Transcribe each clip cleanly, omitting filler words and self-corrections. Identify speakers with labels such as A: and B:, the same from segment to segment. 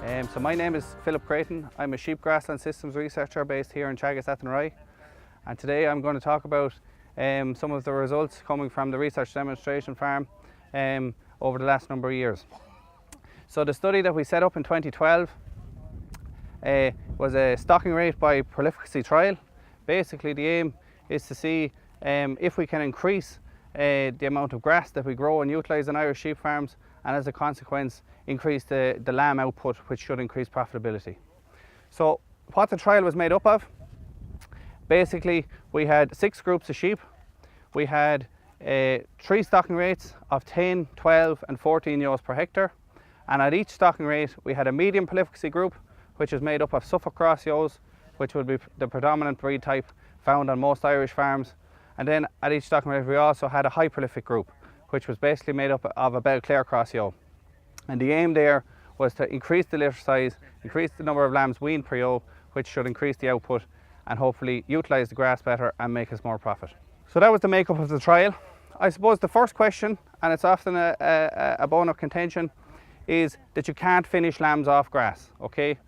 A: So my name is Creighton. I'm a sheep grassland systems researcher based here in Teagasc, Athenry, and today I'm going to talk about some of the results coming from the research demonstration farm over the last number of years. So the study that we set up in 2012 was a stocking rate by prolificacy trial. Basically the aim is to see if we can increase the amount of grass that we grow and utilise on Irish sheep farms, and as a consequence increase the lamb output, which should increase profitability. So what the trial was made up of, basically we had 6 groups of sheep. We had 3 stocking rates of 10, 12 and 14 ewes per hectare, and at each stocking rate we had a medium prolificacy group, which is made up of Suffolk cross ewes, which would be the predominant breed type found on most Irish farms. And then at each stocking rate we also had a high prolific group, which was basically made up of a Belclare cross ewe. And the aim there was to increase the litter size, increase the number of lambs weaned per ewe, which should increase the output and hopefully utilise the grass better and make us more profit. So that was the makeup of the trial. I suppose the first question, and it's often a bone of contention, is that you can't finish lambs off grass, okay?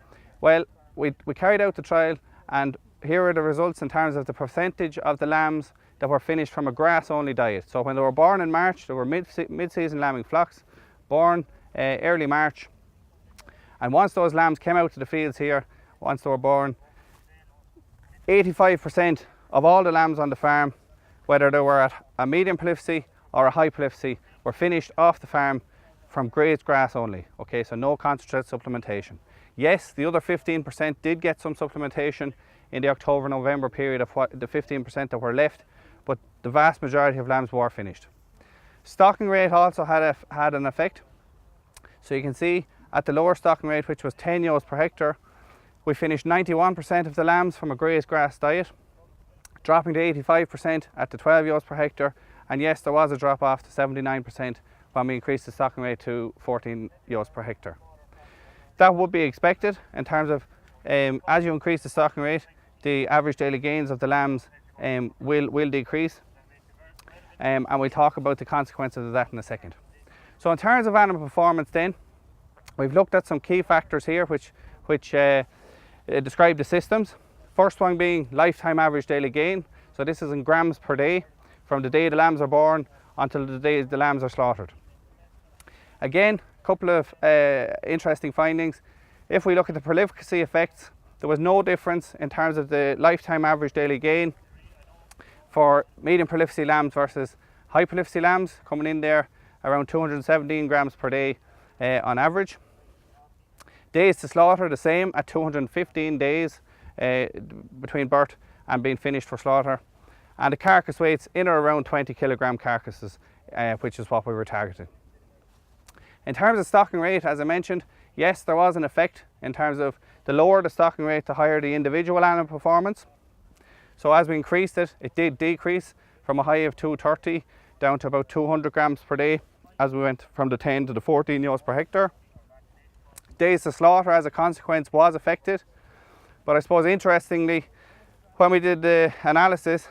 A: Well, we carried out the trial, and here are the results in terms of the percentage of the lambs that were finished from a grass-only diet. So when they were born in March, they were mid-season lambing flocks, born early March. And once those lambs came out to the fields here, once they were born, 85% of all the lambs on the farm, whether they were at a medium prolificacy or a high prolificacy, were finished off the farm from grazed grass only. Okay, so no concentrate supplementation. Yes, the other 15% did get some supplementation in the October-November period of the 15% that were left, but the vast majority of lambs were finished. Stocking rate also had an effect. So you can see at the lower stocking rate, which was 10 ewes per hectare, we finished 91% of the lambs from a grazed grass diet, dropping to 85% at the 12 ewes per hectare, and yes, there was a drop off to 79% when we increased the stocking rate to 14 ewes per hectare. That would be expected in terms of as you increase the stocking rate, the average daily gains of the lambs will decrease, and we'll talk about the consequences of that in a second. So in terms of animal performance then, we've looked at some key factors here which describe the systems. First one being lifetime average daily gain. So this is in grams per day from the day the lambs are born until the day the lambs are slaughtered. Again, a couple of interesting findings. If we look at the prolificacy effects, there was no difference in terms of the lifetime average daily gain for medium prolificacy lambs versus high prolificacy lambs, coming in there around 217 grams per day on average. Days to slaughter the same at 215 days between birth and being finished for slaughter, and the carcass weights in or around 20 kilogram carcasses, which is what we were targeting. In terms of stocking rate, as I mentioned, yes, there was an effect in terms of the lower the stocking rate, the higher the individual animal performance. So as we increased it, it did decrease from a high of 230 down to about 200 grams per day as we went from the 10 to the 14 ewes per hectare. Days to slaughter as a consequence was affected, but I suppose interestingly, when we did the analysis,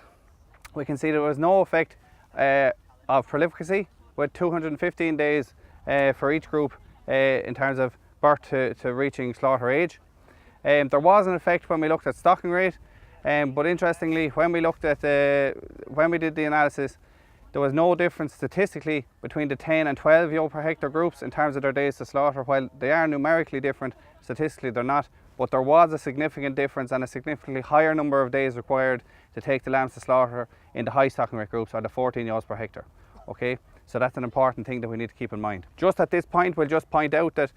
A: we can see there was no effect of prolificacy, with 215 days for each group in terms of birth to reaching slaughter age. There was an effect when we looked at stocking rate, but interestingly, when we did the analysis, there was no difference statistically between the 10 and 12 ewe per hectare groups in terms of their days to slaughter. While they are numerically different, statistically they're not, but there was a significant difference and a significantly higher number of days required to take the lambs to slaughter in the high stocking rate groups, or the 14 ewes per hectare. Okay, so that's an important thing that we need to keep in mind. Just at this point, we'll just point out that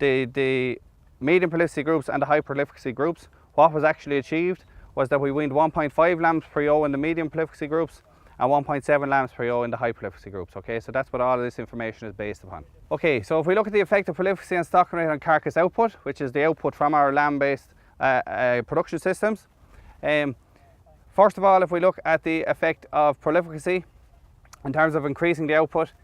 A: the medium prolificacy groups and the high prolificacy groups, what was actually achieved was that we weaned 1.5 lambs per ewe in the medium prolificacy groups and 1.7 lambs per ewe in the high prolificacy groups. Okay, so that's what all of this information is based upon. Okay, so if we look at the effect of prolificacy and stocking rate on carcass output, which is the output from our lamb-based production systems. First of all, if we look at the effect of prolificacy in terms of increasing the output,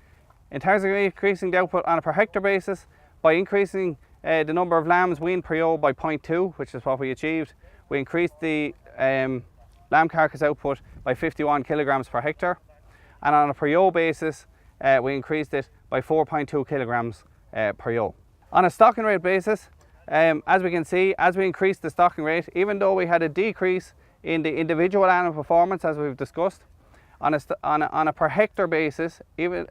A: in terms of increasing the output on a per hectare basis, by increasing the number of lambs weaned per ewe by 0.2, which is what we achieved, we increased the lamb carcass output by 51 kilograms per hectare, and on a per ewe basis we increased it by 4.2 kilograms per ewe. On a stocking rate basis, As we can see, as we increased the stocking rate, even though we had a decrease in the individual animal performance, as we've discussed, on a per hectare basis, even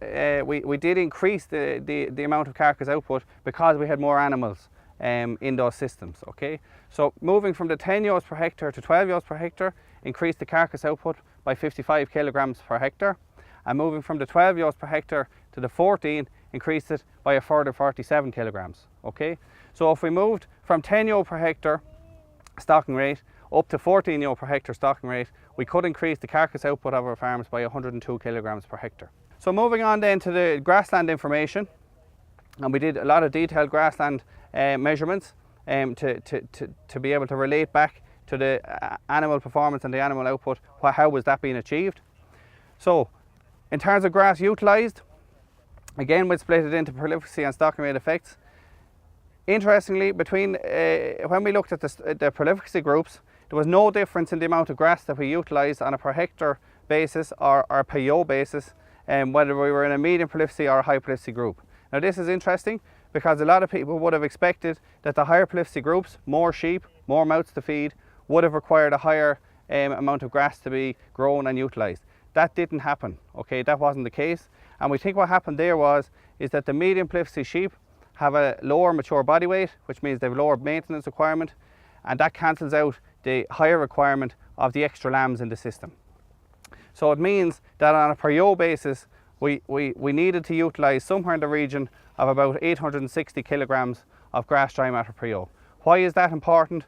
A: we did increase the amount of carcass output because we had more animals in those systems. Okay, so moving from the 10 ewes per hectare to 12 ewes per hectare increased the carcass output by 55 kilograms per hectare, and moving from the 12 ewes per hectare to the 14 increased it by a further 47 kilograms. Okay, so if we moved from 10 ewe per hectare stocking rate up to 14 ewe per hectare stocking rate, we could increase the carcass output of our farms by 102 kilograms per hectare. So moving on then to the grassland information, and we did a lot of detailed grassland measurements to be able to relate back to the animal performance and the animal output. How was that being achieved? So in terms of grass utilised, again we'll split it into prolificacy and stocking rate effects. Interestingly, between when we looked at the prolificacy groups, there was no difference in the amount of grass that we utilised on a per hectare basis or per ewe basis, whether we were in a medium prolificacy or a high prolificacy group. Now this is interesting because a lot of people would have expected that the higher prolificacy groups, more sheep, more mouths to feed, would have required a higher amount of grass to be grown and utilised. That didn't happen. Okay, that wasn't the case, and we think what happened there is that the medium prolificacy sheep have a lower mature body weight, which means they have lower maintenance requirement, and that cancels out the higher requirement of the extra lambs in the system. So it means that on a per ewe basis, we needed to utilise somewhere in the region of about 860 kilograms of grass dry matter per ewe. Why is that important?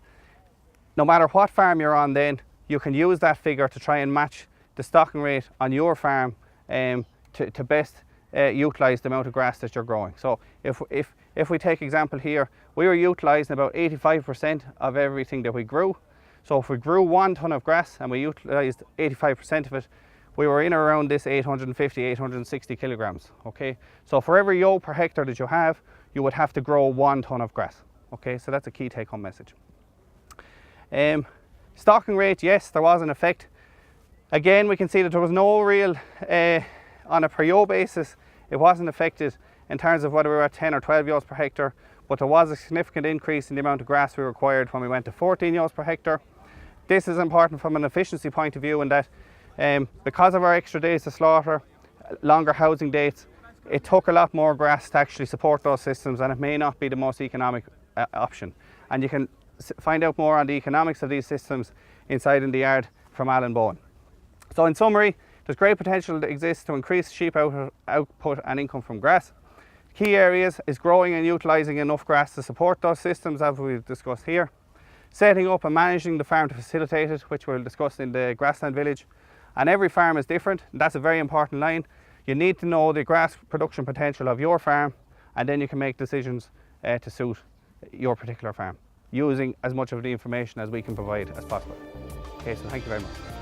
A: No matter what farm you're on, then you can use that figure to try and match the stocking rate on your farm to best utilise the amount of grass that you're growing. So if we take example here, we were utilising about 85% of everything that we grew. So if we grew 1 tonne of grass and we utilised 85% of it, we were in around this 850, 860 kilograms. Okay, so for every ewe per hectare that you have, you would have to grow 1 tonne of grass. Okay, so that's a key take-home message. Stocking rate, yes, there was an effect. Again, we can see that there was no real, on a per ewe basis, it wasn't affected in terms of whether we were at 10 or 12 ewes per hectare, but there was a significant increase in the amount of grass we required when we went to 14 ewes per hectare. This is important from an efficiency point of view in that because of our extra days to slaughter, longer housing dates, it took a lot more grass to actually support those systems, and it may not be the most economic option. And you can find out more on the economics of these systems inside in the yard from Alan Bowen. So in summary, there's great potential that exists to increase sheep output and income from grass. Key areas is growing and utilising enough grass to support those systems, as we've discussed here. Setting up and managing the farm to facilitate it, which we'll discuss in the grassland village. And every farm is different, and that's a very important line. You need to know the grass production potential of your farm, and then you can make decisions to suit your particular farm, using as much of the information as we can provide as possible. Okay, so thank you very much.